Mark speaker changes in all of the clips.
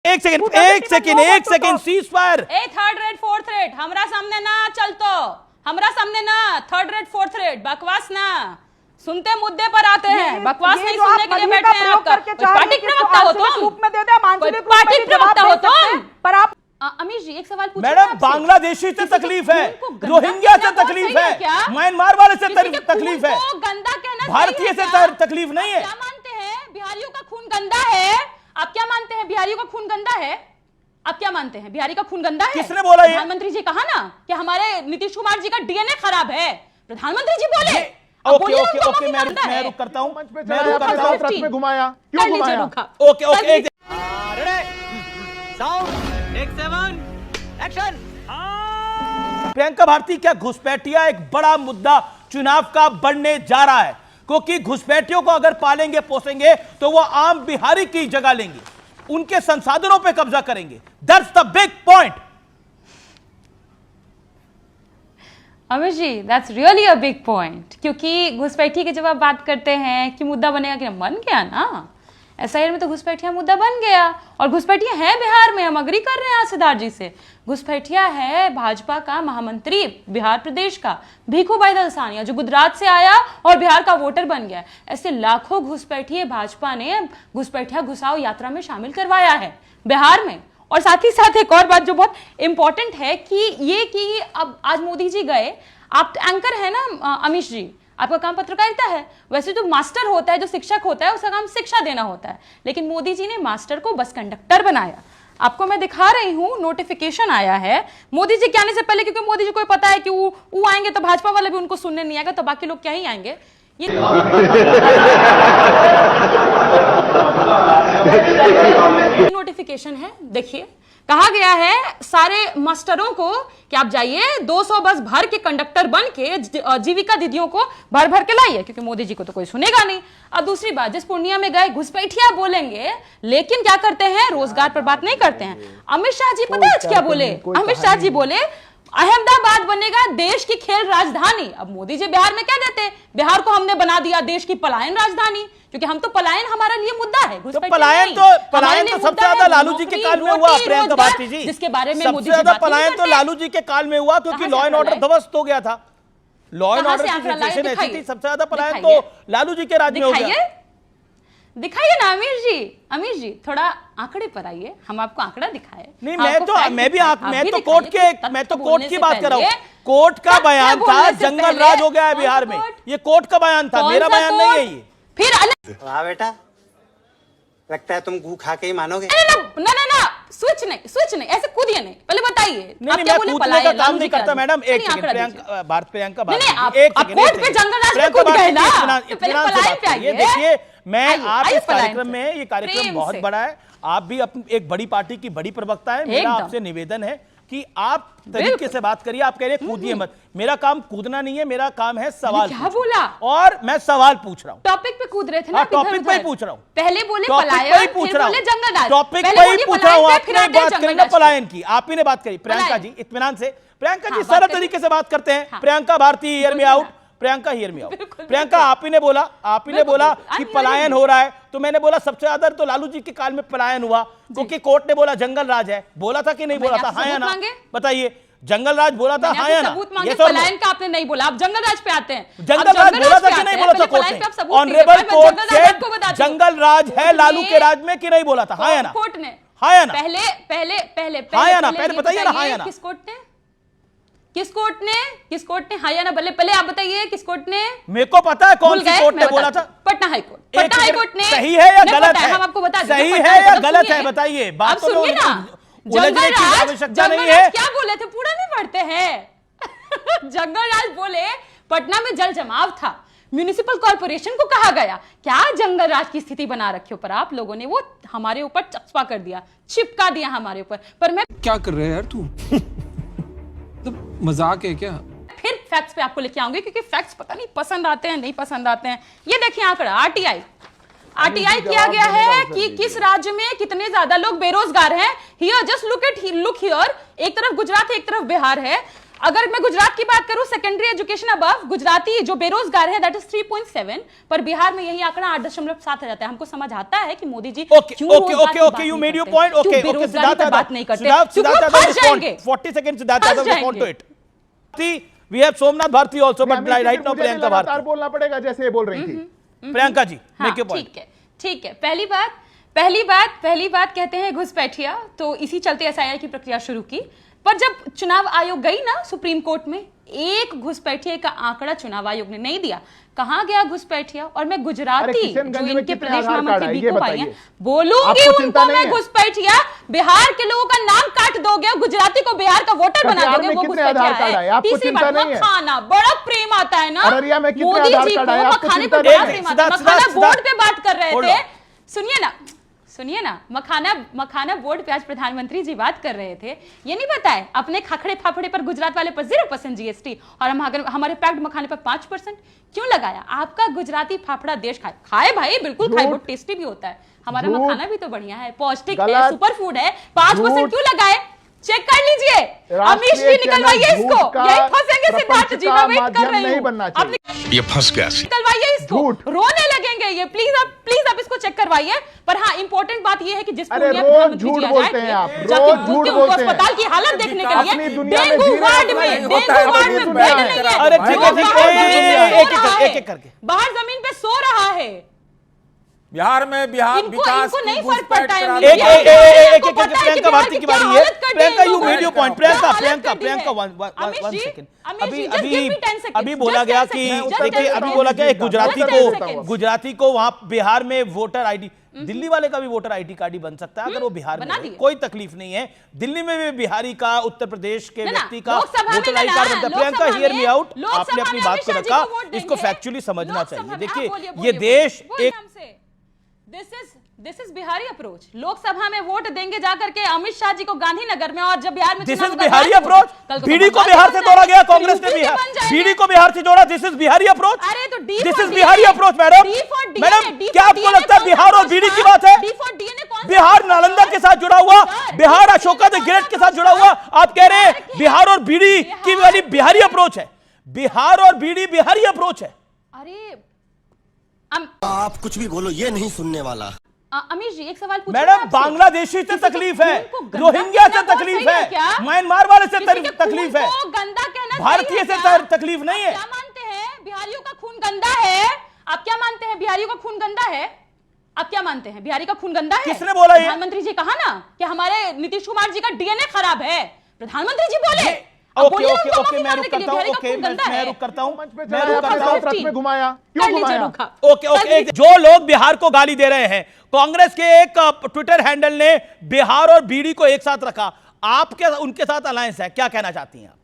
Speaker 1: एक second cease fire.
Speaker 2: ए third rate fourth rate हमरा सामने ना चलतो, हमरा सामने ना थर्ड रेट फोर्थ रेट बकवास ना, सुनते मुद्दे पर आते हैं, बकवास नहीं सुनने के लिए बैठे हैं। आपका पार्टी प्रवक्ता हो तुम, पार्टी प्रवक्ता हो तुम। पर आप अमीश जी एक सवाल पूछूं
Speaker 1: मैडम, बांग्लादेशी से तकलीफ है, रोहिंग्या से तकलीफ है, म्यांमार वाले से तकलीफ है,
Speaker 2: गंदा कहना
Speaker 1: भारतीय से तकलीफ नहीं है।
Speaker 2: क्या मानते हैं बिहारियों का खून गंदा है? आप क्या मानते हैं बिहारियों का खून गंदा है? आप क्या मानते हैं बिहारी का खून गंदा है?
Speaker 1: किसने बोला ये?
Speaker 2: प्रधानमंत्री जी कहा ना कि हमारे नीतीश कुमार जी का डीएनए खराब है, प्रधानमंत्री जी बोले।
Speaker 1: ओके मैं रुक करता हूं, मैं रुक करता हूं।
Speaker 3: ट्रक में घुमाया, क्यों घुमाया?
Speaker 1: Okay
Speaker 4: action.
Speaker 1: प्रियंका भारती, क्या घुसपैठिया एक बड़ा मुद्दा चुनाव का बनने जा रहा है? क्योंकि घुसपैठियों को अगर पालेंगे पोसेंगे तो वो आम बिहारी की जगह लेंगे, उनके संसाधनों पे कब्जा करेंगे। That's the big point.
Speaker 2: Amit ji that's really a big point, क्योंकि घुसपैठी की जब आप बात करते हैं कि मुद्दा बनेगा कि बन गया ना, एसआईआर में तो घुसपैठिया मुद्दा बन गया, और घुसपैठिया है बिहार में, हम अग्री कर रहे हैं सिद्धार्थ जी से। घुसपैठिया है भाजपा का महामंत्री बिहार प्रदेश का भीखू भाई दलसानिया, जो गुजरात से आया और बिहार का वोटर बन गया। ऐसे लाखों घुसपैठिए भाजपा ने घुसपैठिया घुसाओ यात्रा में शामिल करवाया है बिहार में। और साथ ही साथ एक और बात जो बहुत इंपॉर्टेंट है कि अब आज मोदी जी गए, आप एंकर है ना अमीश जी, आपका काम पत्रकारिता है। वैसे जो मास्टर होता है, जो शिक्षक होता है, उसका काम शिक्षा देना होता है, लेकिन मोदी जी ने मास्टर को बस कंडक्टर बनाया। आपको मैं दिखा रही हूं, नोटिफिकेशन आया है मोदी जी के आने से पहले, क्योंकि मोदी जी को पता है कि वो आएंगे तो भाजपा वाले भी उनको सुनने नहीं आएगा, तो बाकी लोग क्या ही आएंगे। ये नोटिफिकेशन है, देखिए कहा गया है सारे मास्टरों को कि आप जाइए 200 बस भर के कंडक्टर बन के जीविका दीदियों को भर भर के लाइए, क्योंकि मोदी जी को तो कोई सुनेगा नहीं। अब दूसरी बात, जिस पूर्णिया में गए घुसपैठिया बोलेंगे, लेकिन क्या करते हैं, रोजगार पर बात नहीं करते हैं। अमित शाह जी पता है क्या बोले? अमित शाह जी बोले अहमदाबाद बनेगा देश की खेल राजधानी। अब मोदी जी बिहार में क्या देते हैं, बिहार को हमने बना दिया देश की पलायन राजधानी, क्योंकि हम तो पलायन हमारा लिए मुद्दा है।
Speaker 1: तो पलायन तो सबसे ज्यादा लालू जी के काल में हुआ प्रियंका भारती जी,
Speaker 2: जिसके बारे में
Speaker 1: सबसे ज्यादा पलायन तो लालू जी के काल में हुआ, क्योंकि लॉ एंड ऑर्डर ध्वस्त हो गया था। लॉ एंड ऑर्डर की सिचुएशन ऐसी थी, सबसे ज्यादा पलायन तो लालू जी के राज में हो गया।
Speaker 2: दिखाइए ना अमीर जी थोड़ा आंकड़े पर आइए, हम आपको आंकड़ा दिखाए।
Speaker 1: नहीं, मैं तो कोर्ट की बात कर रहा हूँ। कोर्ट का बयान था जंगल राज हो गया है बिहार में, ये कोर्ट का बयान था, मेरा बयान नहीं है ये।
Speaker 2: फिर
Speaker 4: वाह बेटा, लगता है तुम गू खा के ही मानोगे।
Speaker 2: ना स्विच नहीं, ऐसे कूदिए नहीं, पहले बताइए।
Speaker 1: नहीं, मैं कूदने का काम नहीं करता मैडम। एक सेकंड, प्रियंका
Speaker 2: कोर्ट पे जंगल राज में कूद गए ना,
Speaker 1: ये देखिए, मैं आप इस कार्यक्रम में, ये कार्यक्रम बहुत बड़ा है, आप भी एक बड़ी पार्टी की बड़ी प्रवक्ता है, मेरा आपसे निवेदन है कि आप तरीके से बात करिए। आप कह रहे हैं कूदिए मत, मेरा काम कूदना नहीं है, मेरा काम है सवाल।
Speaker 2: क्या बोला?
Speaker 1: और मैं सवाल पूछ रहा हूँ,
Speaker 2: टॉपिक पे कूद रहे थे ना,
Speaker 1: टॉपिक पे ही पूछ रहा हूँ।
Speaker 2: पहले बोले
Speaker 1: टॉपिक
Speaker 2: पलायन,
Speaker 1: पे ही पूछ रहा हूँ, टॉपिक पे ही पूछ रहा हूँ। आपने बात करी ना पलायन की, आप ही ने बात करी। प्रियंका जी इत्मीनान से, प्रियंका जी सरल तरीके से बात करते हैं। Priyanka Bharti hear me out, Priyanka hear me out. Priyanka आप ही ने बोला कि पलायन हो रहा है, तो मैंने बोला सबसे ज्यादा तो लालू जी के काल में पलायन हुआ, क्योंकि कोर्ट ने बोला जंगल राज है। बोला था कि नहीं बोला था? हाँ या ना बताइए। जंगल राज बोला था, हाँ या ना?
Speaker 2: ये पलायन का आपने नहीं बोला, आप जंगल राज पे आते हैं।
Speaker 1: जंगल राज बोला था कि नहीं बोला था कोर्ट ने? ऑनरेबल कोर्ट से जंगल राज है लालू के राज में कि नहीं बोला था? हाँ या ना?
Speaker 2: कोर्ट ने
Speaker 1: हाँ या ना?
Speaker 2: पहले
Speaker 1: हाँ या ना? पहले बताइए ना, हाँ या ना?
Speaker 2: किस कोर्ट ने हाँ या ना? पहले आप बताइए किस कोर्ट ने?
Speaker 1: मेरे को पता है कौन सी कोर्ट ने बोला था।
Speaker 2: पटना हाई कोर्ट ने।
Speaker 1: सही है या गलत है?
Speaker 2: हम आपको बता दें,
Speaker 1: सही है या गलत है बताइए। बात तो
Speaker 2: सुनिए ना,
Speaker 1: उलझने की आवश्यकता नहीं है।
Speaker 2: क्या बोले थे, पूरा नहीं पढ़ते हैं। जंगल राज बोले पटना में जल जमाव था, म्युनिसिपल कॉर्पोरेशन को कहा गया। क्या जंगल राज की स्थिति बना रखी ऊपर आप लोगों ने, वो हमारे ऊपर चस्पा कर दिया, चिपका दिया हमारे ऊपर। पर मैं
Speaker 5: क्या कर रहे हैं यार तू? तो मजाक है क्या?
Speaker 2: फिर फैक्ट्स पे आपको लेके आऊंगी, क्योंकि फैक्ट्स पता नहीं पसंद आते हैं नहीं पसंद आते हैं। ये देखिए आंकड़ा, आरटीआई किया गया है कि किस राज्य में कितने ज्यादा लोग बेरोजगार हैं। हियर जस्ट लुक हियर, एक तरफ गुजरात है, एक तरफ बिहार है। अगर मैं गुजरात की बात करूं, सेकेंडरी एजुकेशन अबव गुजराती जो बेरोजगार है दैट इज 3.7, पर बिहार में यही आंकड़ा 8.7 आ जाता है। हमको समझ आता है कि Modi ji
Speaker 1: okay you made your point. Okay Siddharth
Speaker 2: बात नहीं करते,
Speaker 1: Siddharth 40 second Siddharth Yadav respond to it. We have Somnath Bharti also, but right now Priyanka Bharti
Speaker 3: बोलना पड़ेगा जैसे ये बोल रही थी।
Speaker 1: Priyanka ji make your point.
Speaker 2: ठीक है। पहली बात कहते हैं घुसपैठिया, तो इसी चलते एसआईआर की प्रक्रिया शुरू की। पर जब चुनाव आयोग गई ना सुप्रीम कोर्ट में, एक घुसपैठिया का आंकड़ा चुनाव आयोग ने नहीं दिया। कहां गया घुसपैठिया? और मैं गुजराती जो इनके प्रदेश महामंत्री बीकू भाई हैं, बोलूंगी उनको मैं घुसपैठिया। बिहार के लोगों का नाम काट दोगे, गुजराती को बिहार का वोटर बना दोगे, वो घुसपैठिया है। तीसरी बात, मखाना बड़ा प्रेम आता है ना मोदी जी को, मखाने पर बड़ा प्रेम आता है। मखाना बोर्ड पे बात कर रहे थे, सुनिए ना, मखाना बोर्ड पे आज प्रधानमंत्री जी बात कर रहे थे। ये नहीं पता है अपने खाखड़े फाफड़े पर गुजरात वाले पर 0% जीएसटी और हमारे पैक्ड मखाने पर 5% क्यों लगाया? आपका गुजराती फाफड़ा देश खाए भाई, बिल्कुल खाए, बहुत टेस्टी भी होता है। हमारा मखाना भी तो बढ़िया है, पौष्टिक है, सुपर फूड है। 5% क्यों लगाए? चेक कर लीजिए। अमित जी निकलवाइए इसको, यही फंसेंगे सिद्धार्थ जी, मैं वेट कर रही हूं।
Speaker 6: ये फंस गया,
Speaker 2: निकलवाइए इसको, रोने लगेंगे ये। प्लीज आप इसको चेक करवाइए। पर हाँ, इंपॉर्टेंट बात ये है कि जिस
Speaker 3: झूठ बोलते हैं आप, रोज झूठ बोलते हैं।
Speaker 2: अस्पताल की हालत देखने के लिए डेंगू वार्ड में बेड नहीं है।
Speaker 1: अरे ठीक है, एक करके
Speaker 2: बाहर जमीन पे सो रहा है।
Speaker 7: बिहार में विकास
Speaker 2: इनको नहीं फर्क पड़ता है।
Speaker 1: एक प्रियंका भारती की बारी है। Priyanka you made your point. Priyanka 1 second. अभी बोला गया कि देखिए, अभी बोला गया गुजराती को वहां बिहार में वोटर आईडी, दिल्ली वाले का भी वोटर आईडी कार्ड ही बन सकता है अगर वो बिहार में, कोई तकलीफ नहीं है। दिल्ली में भी बिहारी का, उत्तर प्रदेश के व्यक्ति का वोटर आई कार्ड बनता है। प्रियंका हियर मी आउट, आपने अपनी बात को रखा, इसको फैक्चुअली समझना चाहिए। देखिए ये देश एक
Speaker 2: this is Bihari approach. Lok Sabha में वोट देंगे जाकर के अमित शाह जी को गांधीनगर में, और जब बिहार में
Speaker 1: this is Bihari approach. BD को बिहार से जोड़ा गया, कांग्रेस ने बीडी को बिहार से जोड़ा। This is Bihari approach.
Speaker 2: अरे तो
Speaker 1: this is Bihari approach. Madam क्या आपको लगता है बिहार और बीडी की बात है? बिहार नालंदा के साथ जुड़ा हुआ, बिहार अशोका द ग्रेट के साथ जुड़ा हुआ। आप कह रहे हैं बिहार और बीडी की वाली बिहारी अप्रोच है? बिहार और बीडी बिहारी अप्रोच है।
Speaker 2: अरे
Speaker 6: आप कुछ भी बोलो, ये नहीं सुनने वाला।
Speaker 2: अमीश जी एक सवाल पूछूं
Speaker 1: मैडम, बांग्लादेशी से तकलीफ है, रोहिंग्या से तकलीफ है, म्यांमार वाले से तकलीफ है,
Speaker 2: गंदा कहना
Speaker 1: भारतीय से तकलीफ नहीं है।
Speaker 2: क्या मानते हैं बिहारियों का खून गंदा है? आप क्या मानते हैं बिहारियों का खून गंदा है? आप क्या मानते हैं बिहारी का खून गंदा है?
Speaker 1: किसने बोला ये?
Speaker 2: प्रधानमंत्री जी कहा ना कि हमारे नीतीश कुमार जी का डीएनए खराब है। प्रधानमंत्री जी बोले।
Speaker 1: ओके मैं रुक करता हूं। ओके जो लोग बिहार को गाली दे रहे हैं, कांग्रेस के एक ट्विटर हैंडल ने बिहार और बीडी को एक साथ रखा। आपके उनके साथ अलायंस है, क्या कहना चाहती हैं आप?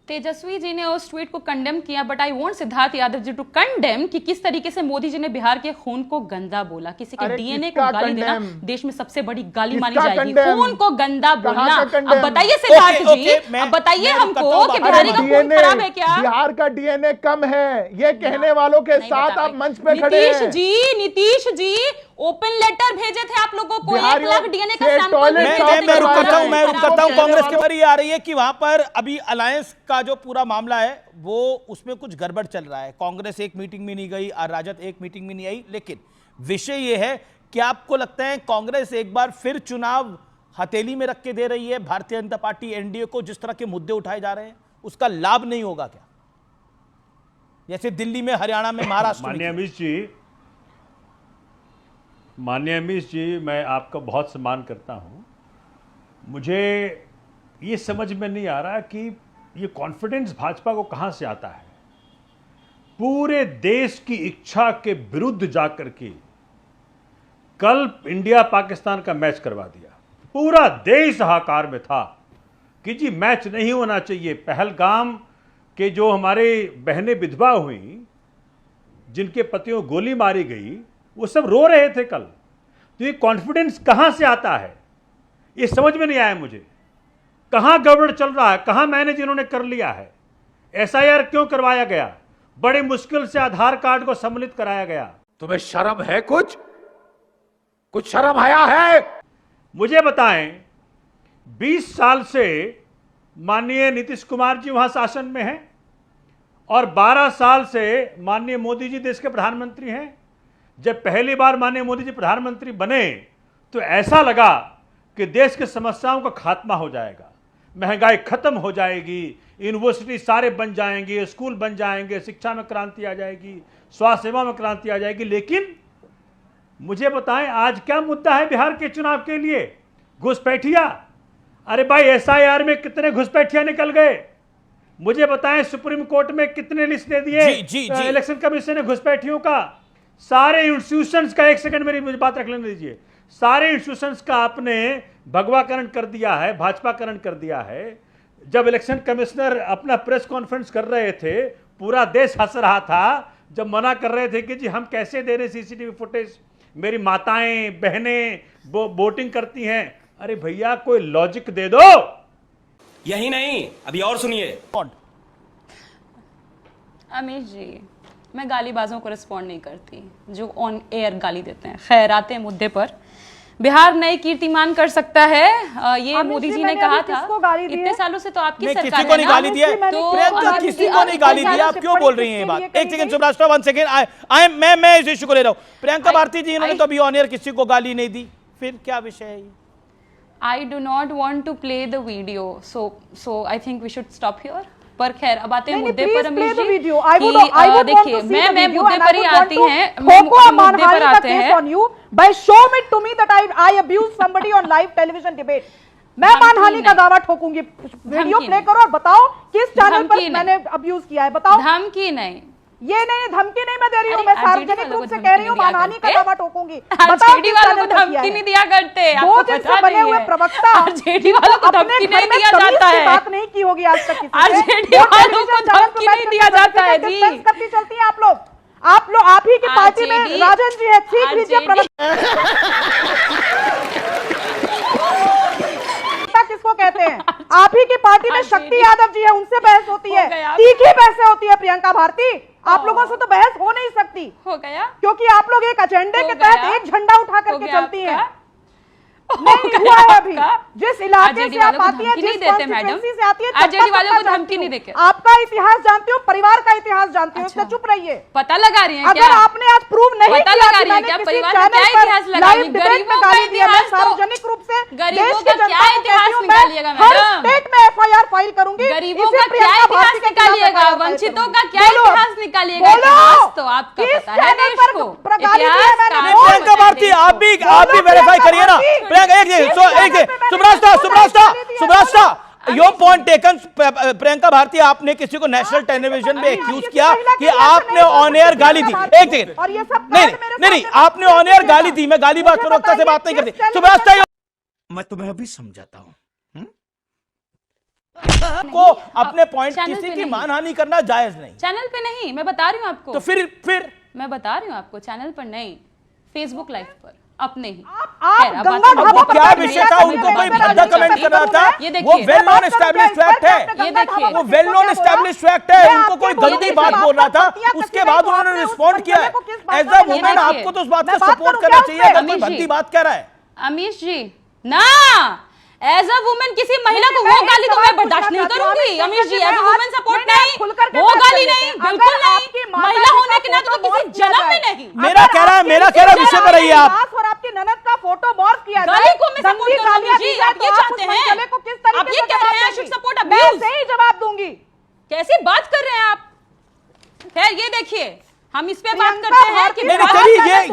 Speaker 2: तेजस्वी जी ने उस ट्वीट को कंडेम किया, but I want Siddharth Yadav ji to condemn कि किस तरीके से मोदी जी ने बिहार के खून को गंदा बोला। किसी के डीएनए को गाली देना देश में सबसे बड़ी गाली मानी जाएगी। खून को गंदा बोलना। अब बताइए सिद्धार्थ जी, अब बताइए हमको कि बिहारी का खून खराब है क्या?
Speaker 3: बिहार का डीएनए कम है, ये कहने वालों के साथ आप मंच पे खड़े हैं।
Speaker 2: नीतीश जी ओपन लेटर भेजे थे आप लोगों को, 1 लाख डीएनए का सैंपल।
Speaker 1: मैं रुक करता हूं। कांग्रेस की बारी आ रही है कि वहां पर अभी अलायंस का जो पूरा मामला है वो उसमें कुछ गड़बड़ चल रहा है। कांग्रेस एक मीटिंग में नहीं गई और राजद एक मीटिंग में नहीं आई, लेकिन विषय ये है कि आपको लगता है कांग्रेस एक बार फिर चुनाव हथेली में रख के दे रही है भारतीय जनता पार्टी एनडीए को? जिस तरह के मुद्दे उठाए जा रहे हैं उसका लाभ नहीं होगा क्या, जैसे दिल्ली में, हरियाणा में, महाराष्ट्र में?
Speaker 8: माननीय अमीश जी, मैं आपका बहुत सम्मान करता हूं। मुझे ये समझ में नहीं आ रहा कि ये कॉन्फिडेंस भाजपा को कहां से आता है। पूरे देश की इच्छा के विरुद्ध जाकर के कल इंडिया पाकिस्तान का मैच करवा दिया। पूरा देश हाहाकार में था कि जी मैच नहीं होना चाहिए। पहलगाम के जो हमारे बहनें विधवा हुई, जिनके पतियों को गोली मारी गई, वो सब रो रहे थे कल। तो ये कॉन्फिडेंस कहां से आता है, ये समझ में नहीं आया मुझे। कहां गड़बड़ चल रहा है, कहां मैनेज इन्होंने कर लिया है? एसआईआर क्यों करवाया गया? बड़े मुश्किल से आधार कार्ड को सम्मिलित कराया गया।
Speaker 7: तुम्हें शर्म है? कुछ शर्म आया है?
Speaker 8: मुझे बताएं, 20 साल से माननीय नीतीश कुमार जी वहां शासन में हैं और 12 साल से माननीय मोदी जी देश के प्रधानमंत्री हैं। जब पहली बार माननीय मोदी जी प्रधानमंत्री बने तो ऐसा लगा कि देश की समस्याओं का खात्मा हो जाएगा, महंगाई खत्म हो जाएगी, यूनिवर्सिटी सारे बन जाएंगे, स्कूल बन जाएंगे, शिक्षा में क्रांति आ जाएगी, स्वास्थ्य सेवा में क्रांति आ जाएगी। लेकिन मुझे बताएं आज क्या मुद्दा है बिहार के चुनाव के लिए? घुसपैठिया। अरे भाई एसआईआर में कितने घुसपैठिया निकल गए? मुझे बताएं सुप्रीम कोर्ट में कितने लिस्ट दे दिए इलेक्शन कमीशन ने घुसपैठियों का? सारे इंस्टीट्यूशंस का, एक सेकंड मेरी मुझे बात रख लेने दीजिए, सारे इंस्टीट्यूशंस का आपने भगवाकरण कर दिया है, भाजपाकरण कर दिया है। जब इलेक्शन कमिश्नर अपना प्रेस कॉन्फ्रेंस कर रहे थे पूरा देश हंस रहा था जब मना कर रहे थे कि जी हम कैसे दे रहे सीसीटीवी फुटेज, मेरी माताएं बहनें वोटिंग करती हैं। अरे भैया कोई लॉजिक दे दो।
Speaker 6: यही नहीं, अभी और सुनिए।
Speaker 2: अमीश जी, मैं गालीबाजों को रिस्पॉन्ड नहीं करती जो ऑन एयर गाली देते हैं। खैर आते हैं मुद्दे पर। बिहार नए कीर्तिमान कर सकता है, ये मोदी जी ने कहा था। इतने सालों से तो आपकी सरकार है ना।
Speaker 1: किसी को नहीं गाली दिया, प्रियंका किसी को नहीं गाली दिया। आप क्यों बोल रही हैं ये बात? एक सेकंड सुब्रास्टा, 1 सेकंड, मैं इस इश्यू को ले रहा हूं। प्रियंका भारती जी इन्होंने तो अभी ऑन एयर किसी को गाली नहीं दी, फिर क्या विषय है ये?
Speaker 2: I do not want to play the video, so I think we should stop here. पर खैर अब आते हैं मुद्दे पर अमीश जी। देखिए मैं मुद्दे पर ही आती हैं, मुद्दे पर आते हैं।
Speaker 9: By show it to me that I abused somebody on live television debate. मैं मानहानि का दावा ठोकूंगी। वीडियो प्ले करो और बताओ किस चैनल पर मैंने अब्यूज किया है, बताओ।
Speaker 2: धमकी नहीं,
Speaker 9: ये नहीं, धमकी नहीं मैं दे रही हूँ, मैं सार्वजनिक रूप से कह रही हूँ, मानहानि का दावा ठोकूंगी।
Speaker 2: आरजेडी वालों को धमकी नहीं दिया करते,
Speaker 9: दो दिन से बने हुए प्रवक्ता
Speaker 2: आरजेडी वालों को धमकी नहीं दिया जाता है।
Speaker 9: बात नहीं की होगी आज तक किसी से।
Speaker 2: आरजेडी वालों को धमकी नहीं दिया जाता है जी।
Speaker 9: करती चलती है आप लोग आप ही की पार्टी में राजन जी है, सीख लीजिए किसको कहते हैं। आप ही की पार्टी में शक्ति यादव जी है, उनसे बहस होती है, तीखी बहसें होती है। प्रियंका भारती, आप लोगों से तो बहस हो नहीं सकती,
Speaker 2: हो गया
Speaker 9: क्योंकि आप लोग एक एजेंडे के तहत एक झंडा उठा करके चलती हैं। नहीं हुआ है अभी। जिस इलाके से आप आती है, जिस कॉन्स्टिट्यूएंसी से आती है,
Speaker 2: आरजेडी वालों को धमकी नहीं देते।
Speaker 9: आपका इतिहास जानती हो, परिवार का इतिहास जानती हो, इससे चुप रहिए।
Speaker 2: पता लगा रही है
Speaker 9: अगर आपने आज प्रूव नहीं
Speaker 2: पता
Speaker 9: किया
Speaker 2: लगा रही है क्या परिवार का क्या इतिहास लगा रही है? गरीबों का इतिहास,
Speaker 9: सार्वजनिक रूप से
Speaker 2: गरीबों का क्या इतिहास निकालिएगा मैडम?
Speaker 9: स्टेट में एफआईआर फाइल करूंगी।
Speaker 2: गरीबों का क्या इतिहास निकालिएगा? वंचितों का क्या इतिहास निकालिएगा? इतिहास तो आपका पता है देश को।
Speaker 1: प्रियंका भारती आप भी वेरीफाई करिए ना। Priyanka Subrasta your point taken. Priyanka Bharti आपने किसी को नेशनल टेलीविजन में एक्यूज किया कि आपने ऑन एयर गाली दी। एक सेकंड, नहीं आपने ऑन एयर गाली दी। मैं गाली बात प्रवक्ता से बात नहीं करती। सुब्रास्टा
Speaker 6: मैं तुम्हें अभी समझाता हूँ।
Speaker 1: को अपने पॉइंट किसी की मानहानि करना जायज नहीं।
Speaker 2: चैनल पे नहीं, मैं बता रही हूँ आपको।
Speaker 1: तो फिर
Speaker 2: मैं बता रही हूँ आपको, चैनल पर नहीं, फेसबुक लाइव पर अपने ही।
Speaker 1: वो क्या विषय था? उनको कोई भद्दा कमेंट कर रहा था? वो वेल नोन एस्टैब्लिश्ड फैक्ट है।
Speaker 2: ये देखिए,
Speaker 1: वो वेल नोन एस्टैब्लिश्ड फैक्ट है। उनको कोई गंदी बात बोल रहा था, उसके बाद उन्होंने रिस्पॉन्ड किया। एज अ वुमेन आपको तो उस बात को सपोर्ट करना चाहिए अगर कोई भद्दी बात कह रहा है।
Speaker 2: अमीश जी ना, एज अ वुमेन किसी महिला को वो गाली तो मैं बर्दाश्त नहीं करूंगी। अमीश जी, एज अ वुमेन सपोर्ट नहीं, वो गाली नहीं, बिल्कुल नहीं। महिला होने के नाते तो किसी जन्म में नहीं।
Speaker 1: मेरा कह रहा विषय पर रहिए आप।
Speaker 9: और आपकी ननद का फोटो मॉर्फ किया
Speaker 2: गाली को मैं सपोर्ट करूंगी जी। आप ये चाहते हैं, आप ये कह रहे हैं आई शुड सपोर्ट अब्यूज।
Speaker 9: मैं सही जवाब दूंगी।
Speaker 2: कैसी बात कर रहे हैं आप? खैर ये देखिए, हम इस पे बात करते हैं कि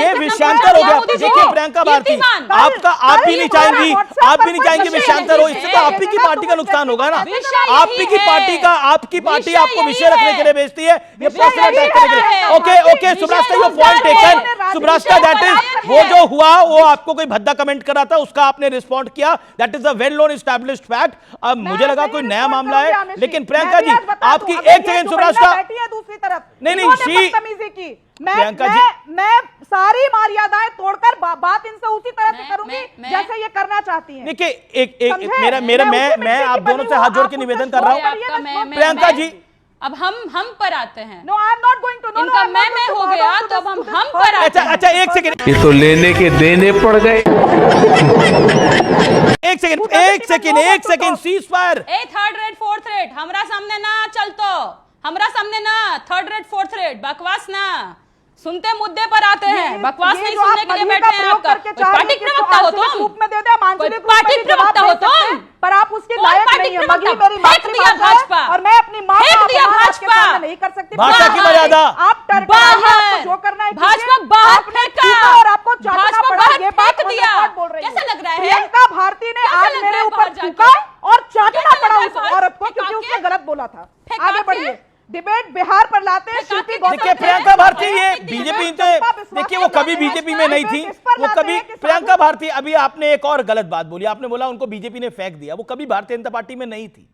Speaker 1: ये विषयांतर हो गया। देखिए प्रियंका भारती, आप भी नहीं चाहेंगी विषयांतर हो। इससे तो आप ही की पार्टी का नुकसान होगा ना। आपकी पार्टी आपको विषय रखने के लिए भेजती है, ये पर्सनल अटैक करने के लिए। Okay Subrasta, your point taken. Subrasta, that is वो जो हुआ, वो आपको कोई भद्दा कमेंट कर रहा था, उसका आपने रिस्पॉन्ड किया। That is a well known established fact. अब मुझे लगा कोई नया मामला है, लेकिन प्रियंका जी आपकी एक सेकंड। सुब्रास्टा
Speaker 9: दूसरी तरफ
Speaker 1: नहीं
Speaker 9: की मैं सारी मर्यादाएं तोड़कर बात इनसे उसी तरह से करूंगी जैसे ये करना चाहती हैं।
Speaker 1: देखिए मैं आप दोनों से हाथ जोड़ के निवेदन कर रहा हूं। प्रियंका जी,
Speaker 2: अब हम पर आते हैं।
Speaker 9: No I am not going to.
Speaker 2: इनका मैं हो गया, तो अब हम पर आते हैं।
Speaker 1: अच्छा एक सेकंड,
Speaker 7: ये तो लेने के देने पड़ गए।
Speaker 1: एक सेकेंड सीज फायर।
Speaker 2: ए थर्ड रेट फोर्थ रेट हमरा सामने ना चलतो, हमरा सामने ना थर्ड रेट फोर्थ रेट बकवास ना, सुनते मुद्दे पर आते हैं, बकवास नहीं सुनने के लिए बैठे हैं। आपका पार्टी प्रवक्ता हो तुम,
Speaker 9: रूप में दे दे
Speaker 2: कोई पार्टी प्रवक्ता हो तुम,
Speaker 9: पर आप उसके लायक नहीं है। मगही मेरी
Speaker 2: फेंक दिया भाजपा,
Speaker 9: और मैं अपनी मां
Speaker 2: फेंक दिया भाजपा,
Speaker 9: नहीं कर सकती
Speaker 1: भाषा की मर्यादा।
Speaker 9: आप
Speaker 2: बाहर
Speaker 9: जो करना है
Speaker 2: भाजपा बाहर फेंका
Speaker 9: और आपको चाटना पड़ा, ये बात
Speaker 2: फेंक दिया।
Speaker 9: बोल रही
Speaker 2: कैसा लग रहा है?
Speaker 9: प्रियंका भारती ने
Speaker 2: कैसा
Speaker 9: आज
Speaker 2: लग
Speaker 9: मेरे
Speaker 2: रहा है
Speaker 9: ऊपर
Speaker 2: बाहर
Speaker 9: थूका और चाटना
Speaker 2: कैसा
Speaker 9: पड़ा
Speaker 2: लग
Speaker 9: उस
Speaker 2: रहा है
Speaker 9: औरत को,
Speaker 2: फेंका
Speaker 9: क्योंकि
Speaker 2: के?
Speaker 9: उसने गलत बोला था।
Speaker 2: फेंका
Speaker 9: आगे
Speaker 2: के?
Speaker 9: बढ़िए, डिबेट बिहार पर लाते हैं
Speaker 2: फेंका
Speaker 9: शिल्पी
Speaker 2: के?
Speaker 9: गौतम।
Speaker 1: देखिए प्रियंका भारती ये बीजेपी देखिए वो कभी बीजेपी में नहीं थी, वो कभी प्रियंका भारती, अभी आपने एक और गलत बात बोली, आपने बोला उनको बीजेपी ने फेंक दिया, वो कभी भारतीय जनता पार्टी में नहीं थी।